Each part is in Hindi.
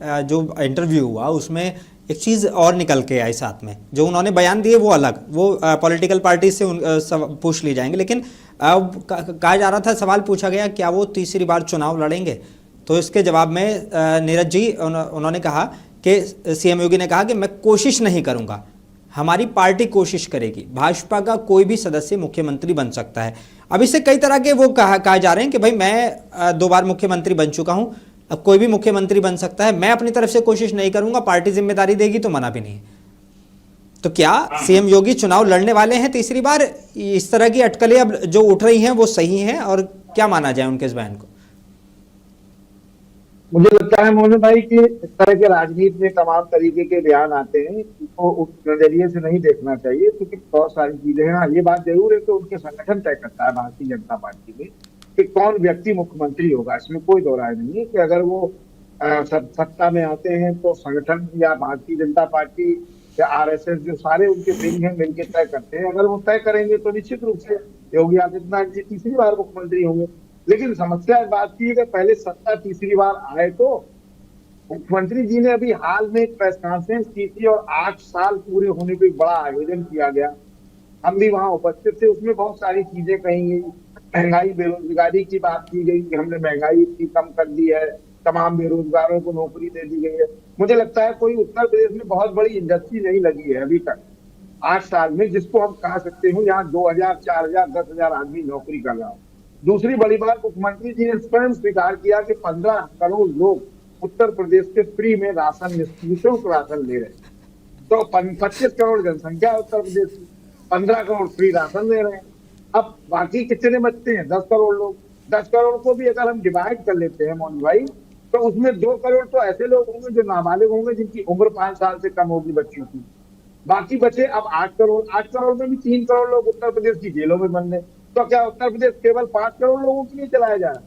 जो इंटरव्यू हुआ उसमें एक चीज़ और निकल के आई साथ में, जो उन्होंने बयान दिए वो अलग, वो पॉलिटिकल पार्टी से पूछ ली जाएंगे, लेकिन कहा जा रहा था, सवाल पूछा गया क्या वो तीसरी बार चुनाव लड़ेंगे, तो इसके जवाब में नीरज जी उन्होंने कहा कि सीएम योगी ने कहा कि मैं कोशिश नहीं करूंगा, हमारी पार्टी कोशिश करेगी, भाजपा का कोई भी सदस्य मुख्यमंत्री बन सकता है। अब इससे कई तरह के वो कहा जा रहे हैं कि भाई मैं 2 बार मुख्यमंत्री बन चुका हूं, अब कोई भी मुख्यमंत्री बन सकता है, मैं अपनी तरफ से कोशिश नहीं करूंगा, पार्टी जिम्मेदारी देगी तो मना भी नहीं। तो क्या सीएम योगी चुनाव लड़ने वाले हैं तीसरी बार? इस तरह की अटकलें अब जो उठ रही हैं वो सही हैं, और क्या माना जाए उनके इस बयान को? मुझे लगता है मोहन भाई कि इस तरह के राजनीति में तमाम तरीके के बयान आते हैं, इसको उस नजरिए से नहीं देखना चाहिए, क्योंकि बहुत सारी चीजें हैं। हाँ, ये बात जरूर है कि उनके संगठन तय करता है भारतीय जनता पार्टी में कि कौन व्यक्ति मुख्यमंत्री होगा, इसमें कोई दो राय नहीं है कि अगर वो सत्ता में आते हैं तो संगठन या भारतीय जनता पार्टी या आरएसएस जो सारे उनके विंग हैं मिलकर तय करते हैं। अगर वो तय करेंगे तो निश्चित रूप से योगी आदित्यनाथ जी तीसरी बार मुख्यमंत्री होंगे। लेकिन समस्या इस बात की है कि पहले सत्ता तीसरी बार आए तो मुख्यमंत्री जी ने अभी हाल में एक प्रेस कॉन्फ्रेंस की थी और 8 साल पूरे होने पर बड़ा आयोजन किया गया, हम भी वहां उपस्थित थे। उसमें बहुत सारी चीजें कही गई, महंगाई बेरोजगारी की बात की गई कि हमने महंगाई इतनी कम कर दी है, तमाम बेरोजगारों को नौकरी दे दी गई है। मुझे लगता है कोई उत्तर प्रदेश में बहुत बड़ी इंडस्ट्री नहीं लगी है अभी तक 8 साल में, जिसको हम कह सकते हो यहाँ 2000, 4000, 10,000 आदमी नौकरी कर रहा हो। दूसरी बड़ी बात, मुख्यमंत्री जी ने स्वयं स्वीकार किया कि 15 करोड़ लोग उत्तर प्रदेश के फ्री में राशन, निःशुल्क राशन ले रहे हैं। तो 25 करोड़ जनसंख्या है उत्तर प्रदेश की, 15 करोड़ फ्री राशन दे रहे हैं। अब बाकी कितने बचते हैं? 10 करोड़ लोग। 10 करोड़ को भी अगर हम डिवाइड कर लेते हैं मोहन भाई, तो उसमें 2 करोड़ तो ऐसे लोग होंगे जो नाबालिग होंगे, जिनकी उम्र 5 साल से कम होगी बच्चों की। बाकी बचे अब 8 करोड़। 8 करोड़ में भी 3 करोड़ लोग उत्तर प्रदेश की जेलों में बंद है। तो क्या उत्तर प्रदेश केवल 5 करोड़ लोगों के लिए चलाया जा रहा है?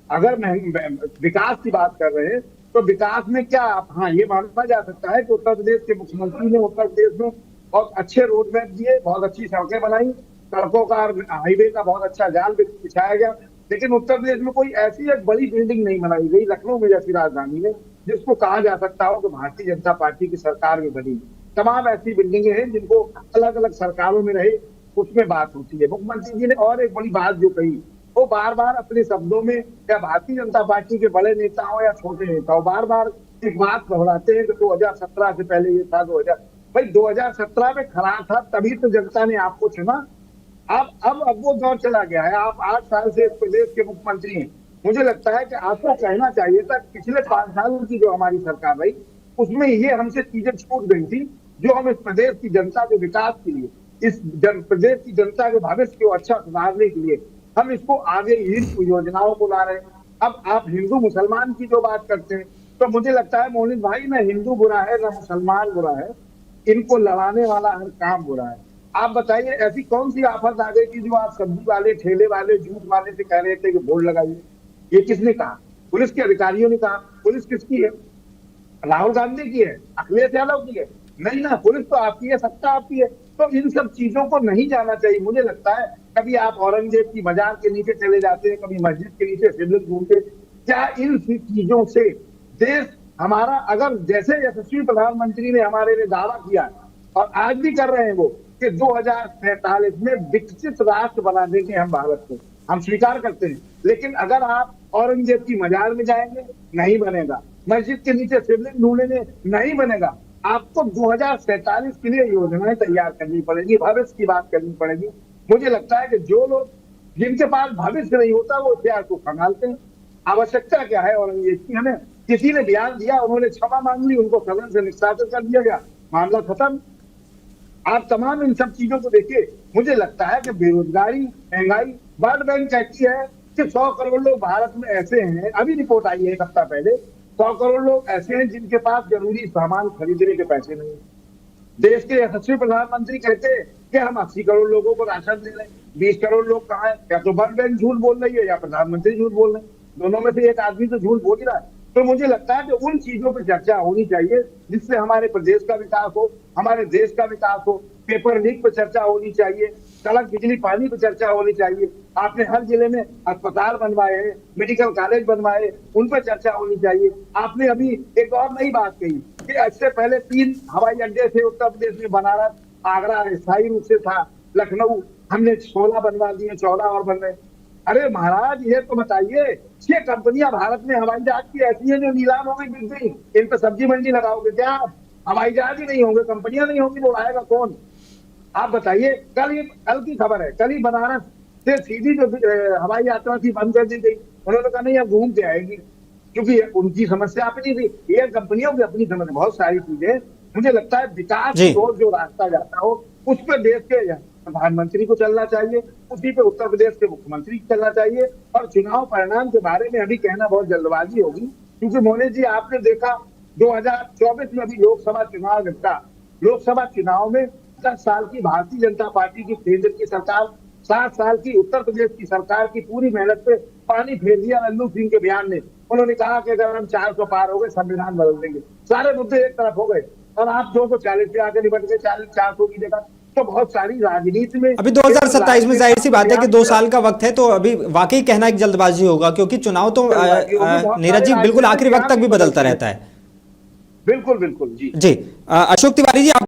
अगर विकास की बात कर रहे हैं तो विकास में क्या, हाँ ये माना जा सकता है कि उत्तर प्रदेश के मुख्यमंत्री ने उत्तर प्रदेश में बहुत अच्छे रोड मैप दिए, बहुत अच्छी सड़कें बनाई, सड़कों का, हाईवे का बहुत अच्छा जाल बिछाया गया। लेकिन उत्तर प्रदेश में कोई ऐसी एक बड़ी बिल्डिंग नहीं बनाई गई लखनऊ में जैसी राजधानी में, जिसको कहा जा सकता हो कि भारतीय जनता पार्टी की सरकार में बनी। तमाम ऐसी बिल्डिंगें हैं जिनको अलग अलग सरकारों में रहे उसमें बात होती है। मुख्यमंत्री जी ने और एक बड़ी बात जो कही, वो बार बार अपने शब्दों में, या भारतीय जनता पार्टी के बड़े नेता हो या छोटे नेता हो, बार बार एक बात दोहराते हैं कि 2017 से पहले ये था, 2000 भाई 2017 में खरा था तभी तो जनता ने आपको चुना। अब वो दौर चला गया है, आप 8 साल से इस प्रदेश के मुख्यमंत्री हैं। मुझे लगता है कि आपको कहना चाहिए था पिछले 5 सालों की जो हमारी सरकार रही उसमें ये हमसे चीजें छूट गई थी, जो हम इस प्रदेश की जनता के विकास के लिए, इस प्रदेश की जनता के भविष्य को अच्छा सुधारने के लिए हम इसको आगे इन योजनाओं को ला रहे हैं। अब आप हिंदू मुसलमान की जो बात करते हैं, तो मुझे लगता है मोहित भाई, ना हिंदू बुरा है ना मुसलमान बुरा है, इनको लड़ाने वाला हर काम बुरा है। आप बताइए ऐसी कौन सी आफत आ गई थी जो आप सब्जी वाले, ठेले वाले, जूट वाले से कह रहे थे कि वोट लगाइए? ये किसने कहा? पुलिस के अधिकारियों ने कहा। पुलिस किसकी है? राहुल गांधी की है? अखिलेश यादव की है? नहीं ना, पुलिस तो आपकी है, सत्ता आपकी है। तो इन सब चीजों को नहीं जाना चाहिए। मुझे लगता है कभी आप औरंगजेब की मजार के नीचे चले जाते हैं, कभी मस्जिद के नीचे शिवलिंग ढूंढते। क्या इन चीजों से देश हमारा, अगर जैसे यशस्वी प्रधानमंत्री ने हमारे लिए दावा किया और आज भी कर रहे हैं वो कि 2047 में विकसित राष्ट्र बना देंगे हम भारत को, हम स्वीकार करते हैं। लेकिन अगर आप औरंगजेब की मजार में जाएंगे, नहीं बनेगा। मस्जिद के नीचे शिवलिंग ढूंढेंगे, नहीं बनेगा। आपको 2047 के लिए योजनाएं तैयार करनी पड़ेगी, भविष्य की बात करनी पड़ेगी। मुझे लगता है कि जो लोग, जिनके पास भविष्य नहीं होता, वो इतिहास को खंगालते हैं। आवश्यकता क्या है औरंगजेब की? हमें किसी ने बयान दिया, उन्होंने क्षमा मांग ली, उनको सदन से निष्कासित कर दिया गया, मामला खत्म। आप तमाम इन सब चीजों को देखिए, मुझे लगता है कि बेरोजगारी, महंगाई, वर्ल्ड बैंक कहती है कि 100 करोड़ लोग भारत में ऐसे हैं, अभी रिपोर्ट आई है एक हफ्ता पहले, 100 करोड़ लोग ऐसे हैं जिनके पास जरूरी सामान खरीदने के पैसे नहीं है। देश के यशस्वी प्रधानमंत्री कहते हैं कि हम 80 करोड़ लोगों को राशन दे रहे हैं। 20 करोड़ लोग कहाँ हैं? या तो वर्ल्ड बैंक झूठ बोल रही है या प्रधानमंत्री झूठ बोल रहे हैं, दोनों में से एक आदमी तो झूठ बोल ही रहा है। तो मुझे लगता है कि उन चीजों पर चर्चा होनी चाहिए जिससे हमारे प्रदेश का विकास हो, हमारे देश का विकास हो। पेपर लीक पर चर्चा होनी चाहिए, सड़क बिजली पानी पर चर्चा होनी चाहिए। आपने हर जिले में अस्पताल बनवाए हैं, मेडिकल कॉलेज बनवाए, उन पर चर्चा होनी चाहिए। आपने अभी एक और नई बात कही कि इससे पहले 3 हवाई अड्डे थे उत्तर प्रदेश में, बनारस, आगरा स्थायी रूप से था, लखनऊ, हमने 16 बनवा दिए, 14 और बन रहे। अरे महाराज, ये तो बताइए, 6 कंपनियां भारत में हवाई जहाज की ऐसी हैं जो नीलाम हो गई, बिक गई। इन पर सब्जी मंडी लगाओगे क्या आप? हवाई जहाज ही नहीं होंगे, कंपनियां नहीं होंगी, वो उड़ाएगा कौन? आप बताइए। कल की खबर है, कल ही बनारस से सीधी जो हवाई यात्रा थी बंद कर दी गई। उन्होंने कहा नहीं, अब घूम के आएगी, क्योंकि उनकी समस्या अपनी थी, ये कंपनियों की अपनी समस्या, बहुत सारी चीजें। मुझे लगता है विकास की ओर जो रास्ता जाता हो, उस पर देश के प्रधानमंत्री को चलना चाहिए, उसी पे उत्तर प्रदेश के मुख्यमंत्री को चलना चाहिए। और चुनाव परिणाम के बारे में अभी कहना बहुत जल्दबाजी होगी, क्योंकि मोदी जी, आपने देखा 2024 में अभी लोकसभा चुनाव निपटा। लोकसभा चुनाव में 10 साल की भारतीय जनता पार्टी की केंद्र की सरकार, 7 साल की उत्तर प्रदेश की सरकार की पूरी मेहनत पे पानी फेर दिया लल्लू सिंह के बयान ने। उन्होंने कहा कि अगर हम 400 पार हो गए, संविधान बदल देंगे। सारे मुद्दे एक तरफ हो गए और आप 240 पे आके निपट गए, 400 की जगह। तो बहुत सारी राजनीति में अभी 2027 में जाहिर सी बात है कि 2 साल का वक्त है, तो अभी वाकई कहना एक जल्दबाजी होगा, क्योंकि चुनाव तो नीरज जी बिल्कुल आखिरी वक्त तक भी बदलता रहता है। बिल्कुल बिल्कुल जी। अशोक तिवारी जी, आप